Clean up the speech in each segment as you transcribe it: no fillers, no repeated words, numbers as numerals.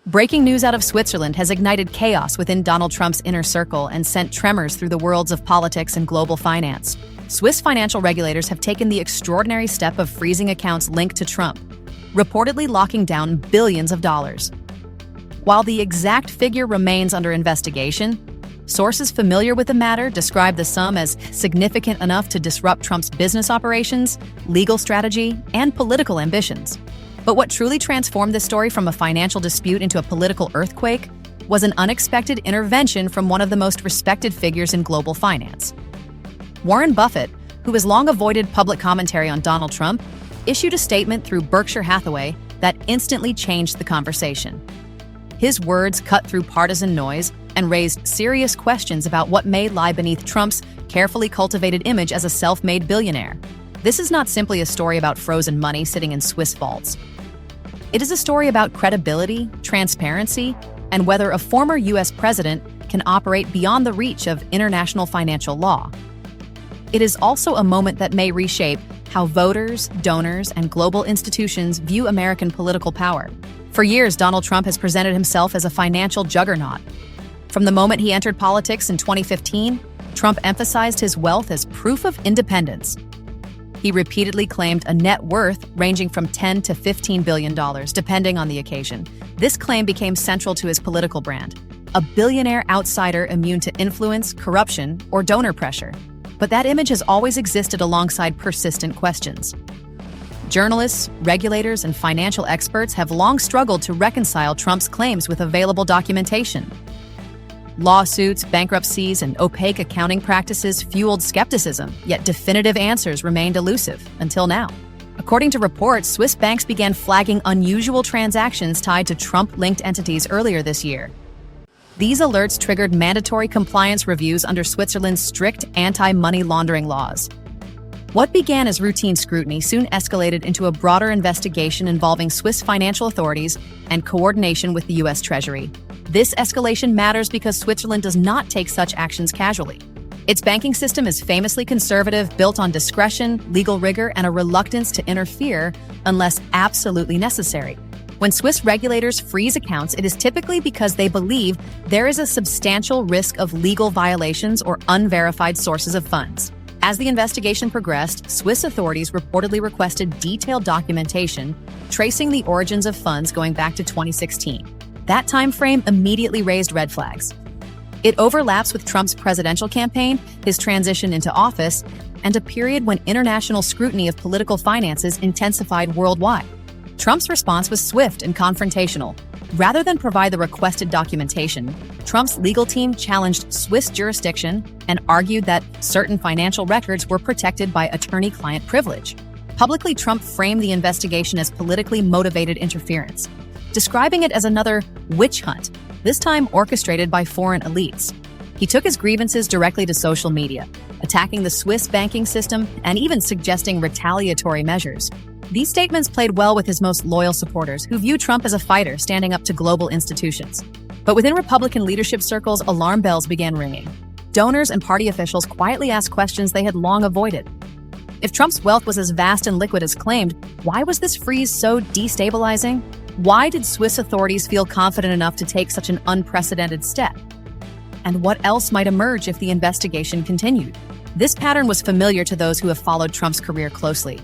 Breaking news out of Switzerland has ignited chaos within Donald Trump's inner circle and sent tremors through the worlds of politics and global finance. Swiss financial regulators have taken the extraordinary step of freezing accounts linked to Trump, reportedly locking down billions of dollars. While the exact figure remains under investigation, sources familiar with the matter describe the sum as significant enough to disrupt Trump's business operations, legal strategy, and political ambitions. But what truly transformed this story from a financial dispute into a political earthquake was an unexpected intervention from one of the most respected figures in global finance. Warren Buffett, who has long avoided public commentary on Donald Trump, issued a statement through Berkshire Hathaway that instantly changed the conversation. His words cut through partisan noise and raised serious questions about what may lie beneath Trump's carefully cultivated image as a self-made billionaire. This is not simply a story about frozen money sitting in Swiss vaults. It is a story about credibility, transparency, and whether a former U.S. president can operate beyond the reach of international financial law. It is also a moment that may reshape how voters, donors, and global institutions view American political power. For years, Donald Trump has presented himself as a financial juggernaut. From the moment he entered politics in 2015, Trump emphasized his wealth as proof of independence. He repeatedly claimed a net worth ranging from $10 to $15 billion, depending on the occasion. This claim became central to his political brand, a billionaire outsider immune to influence, corruption, or donor pressure. But that image has always existed alongside persistent questions. Journalists, regulators, and financial experts have long struggled to reconcile Trump's claims with available documentation. Lawsuits, bankruptcies, and opaque accounting practices fueled skepticism, yet definitive answers remained elusive until now. According to reports, Swiss banks began flagging unusual transactions tied to Trump-linked entities earlier this year. These alerts triggered mandatory compliance reviews under Switzerland's strict anti-money laundering laws. What began as routine scrutiny soon escalated into a broader investigation involving Swiss financial authorities and coordination with the U.S. Treasury. This escalation matters because Switzerland does not take such actions casually. Its banking system is famously conservative, built on discretion, legal rigor, and a reluctance to interfere unless absolutely necessary. When Swiss regulators freeze accounts, it is typically because they believe there is a substantial risk of legal violations or unverified sources of funds. As the investigation progressed, Swiss authorities reportedly requested detailed documentation tracing the origins of funds going back to 2016. That time frame immediately raised red flags. It overlaps with Trump's presidential campaign, his transition into office, and a period when international scrutiny of political finances intensified worldwide. Trump's response was swift and confrontational. Rather than provide the requested documentation, Trump's legal team challenged Swiss jurisdiction and argued that certain financial records were protected by attorney-client privilege. Publicly, Trump framed the investigation as politically motivated interference, describing it as another witch hunt, this time orchestrated by foreign elites. He took his grievances directly to social media, attacking the Swiss banking system and even suggesting retaliatory measures. These statements played well with his most loyal supporters, who view Trump as a fighter standing up to global institutions. But within Republican leadership circles, alarm bells began ringing. Donors and party officials quietly asked questions they had long avoided. If Trump's wealth was as vast and liquid as claimed, why was this freeze so destabilizing? Why did Swiss authorities feel confident enough to take such an unprecedented step? And what else might emerge if the investigation continued? This pattern was familiar to those who have followed Trump's career closely.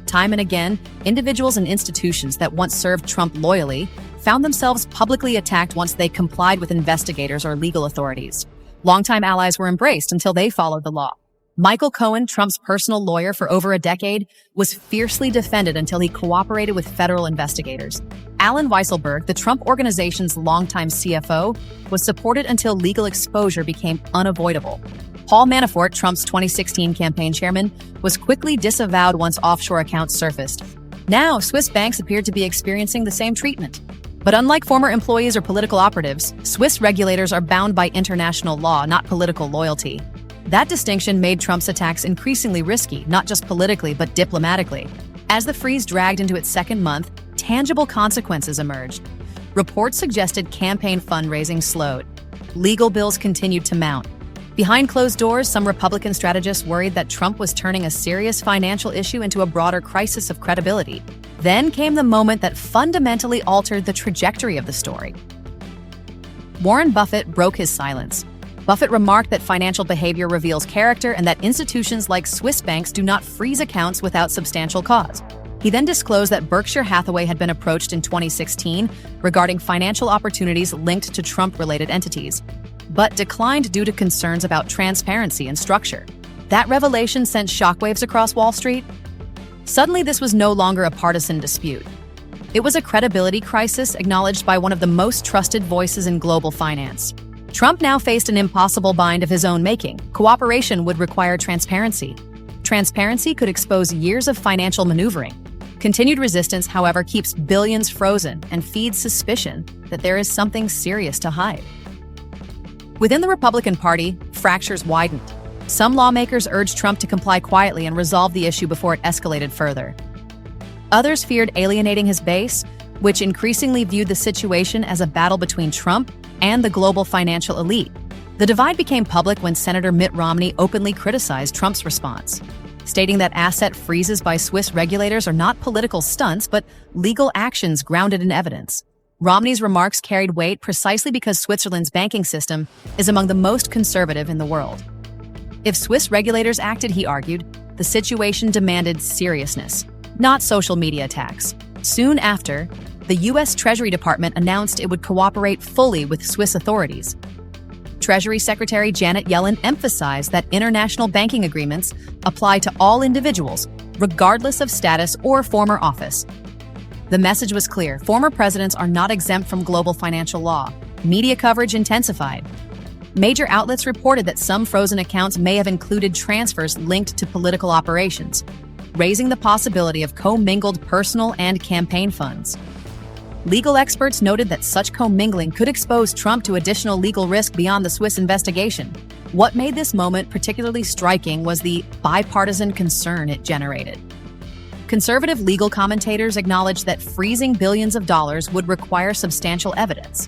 Time and again, individuals and institutions that once served Trump loyally found themselves publicly attacked once they complied with investigators or legal authorities. Longtime allies were embraced until they followed the law. Michael Cohen, Trump's personal lawyer for over a decade, was fiercely defended until he cooperated with federal investigators. Alan Weisselberg, the Trump Organization's longtime CFO, was supported until legal exposure became unavoidable. Paul Manafort, Trump's 2016 campaign chairman, was quickly disavowed once offshore accounts surfaced. Now, Swiss banks appeared to be experiencing the same treatment. But unlike former employees or political operatives, Swiss regulators are bound by international law, not political loyalty. That distinction made Trump's attacks increasingly risky, not just politically, but diplomatically. As the freeze dragged into its second month, tangible consequences emerged. Reports suggested campaign fundraising slowed. Legal bills continued to mount. Behind closed doors, some Republican strategists worried that Trump was turning a serious financial issue into a broader crisis of credibility. Then came the moment that fundamentally altered the trajectory of the story. Warren Buffett broke his silence. Buffett remarked that financial behavior reveals character and that institutions like Swiss banks do not freeze accounts without substantial cause. He then disclosed that Berkshire Hathaway had been approached in 2016 regarding financial opportunities linked to Trump-related entities, but declined due to concerns about transparency and structure. That revelation sent shockwaves across Wall Street. Suddenly, this was no longer a partisan dispute. It was a credibility crisis acknowledged by one of the most trusted voices in global finance. Trump now faced an impossible bind of his own making. Cooperation would require transparency. Transparency could expose years of financial maneuvering. Continued resistance, however, keeps billions frozen and feeds suspicion that there is something serious to hide. Within the Republican Party, fractures widened. Some lawmakers urged Trump to comply quietly and resolve the issue before it escalated further. Others feared alienating his base, which increasingly viewed the situation as a battle between Trump and the global financial elite. The divide became public when Senator Mitt Romney openly criticized Trump's response, stating that asset freezes by Swiss regulators are not political stunts, but legal actions grounded in evidence. Romney's remarks carried weight precisely because Switzerland's banking system is among the most conservative in the world. If Swiss regulators acted, he argued, the situation demanded seriousness, not social media attacks. Soon after, the U.S. Treasury Department announced it would cooperate fully with Swiss authorities. Treasury Secretary Janet Yellen emphasized that international banking agreements apply to all individuals, regardless of status or former office. The message was clear: former presidents are not exempt from global financial law. Media coverage intensified. Major outlets reported that some frozen accounts may have included transfers linked to political operations, raising the possibility of commingled personal and campaign funds. Legal experts noted that such commingling could expose Trump to additional legal risk beyond the Swiss investigation. What made this moment particularly striking was the bipartisan concern it generated. Conservative legal commentators acknowledged that freezing billions of dollars would require substantial evidence.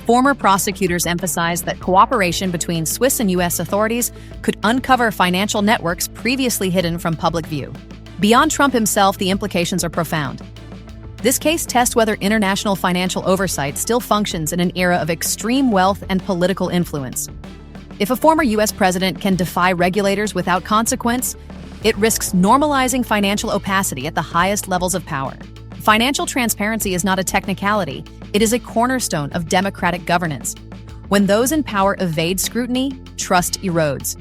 Former prosecutors emphasized that cooperation between Swiss and U.S. authorities could uncover financial networks previously hidden from public view. Beyond Trump himself, the implications are profound. This case tests whether international financial oversight still functions in an era of extreme wealth and political influence. If a former U.S. president can defy regulators without consequence, it risks normalizing financial opacity at the highest levels of power. Financial transparency is not a technicality, it is a cornerstone of democratic governance. When those in power evade scrutiny, trust erodes.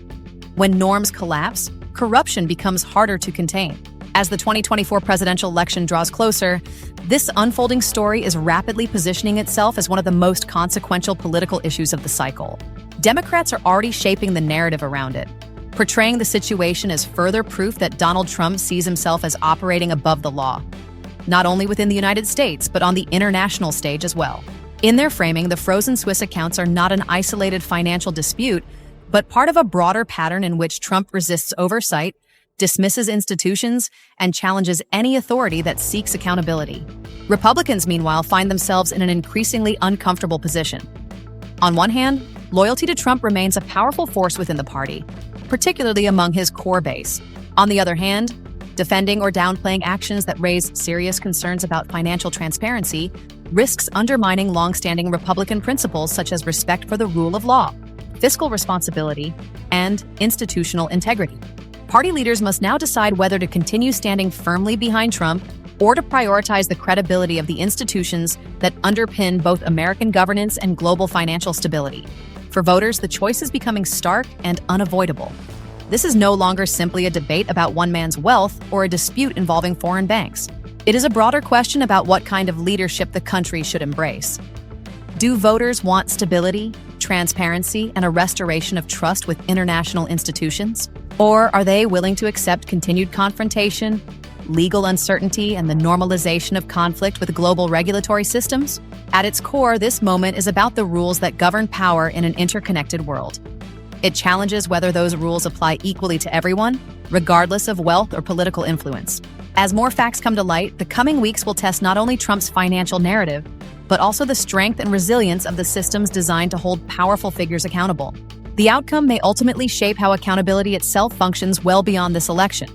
When norms collapse, corruption becomes harder to contain. As the 2024 presidential election draws closer, this unfolding story is rapidly positioning itself as one of the most consequential political issues of the cycle. Democrats are already shaping the narrative around it, portraying the situation as further proof that Donald Trump sees himself as operating above the law, not only within the United States, but on the international stage as well. In their framing, the frozen Swiss accounts are not an isolated financial dispute, but part of a broader pattern in which Trump resists oversight, dismisses institutions, and challenges any authority that seeks accountability. Republicans, meanwhile, find themselves in an increasingly uncomfortable position. On one hand, loyalty to Trump remains a powerful force within the party, particularly among his core base. On the other hand, defending or downplaying actions that raise serious concerns about financial transparency risks undermining long-standing Republican principles such as respect for the rule of law, fiscal responsibility, and institutional integrity. Party leaders must now decide whether to continue standing firmly behind Trump or to prioritize the credibility of the institutions that underpin both American governance and global financial stability. For voters, the choice is becoming stark and unavoidable. This is no longer simply a debate about one man's wealth or a dispute involving foreign banks. It is a broader question about what kind of leadership the country should embrace. Do voters want stability, transparency, and a restoration of trust with international institutions? Or are they willing to accept continued confrontation, legal uncertainty, and the normalization of conflict with global regulatory systems? At its core, this moment is about the rules that govern power in an interconnected world. It challenges whether those rules apply equally to everyone, regardless of wealth or political influence. As more facts come to light, the coming weeks will test not only Trump's financial narrative, but also the strength and resilience of the systems designed to hold powerful figures accountable. The outcome may ultimately shape how accountability itself functions well beyond this election.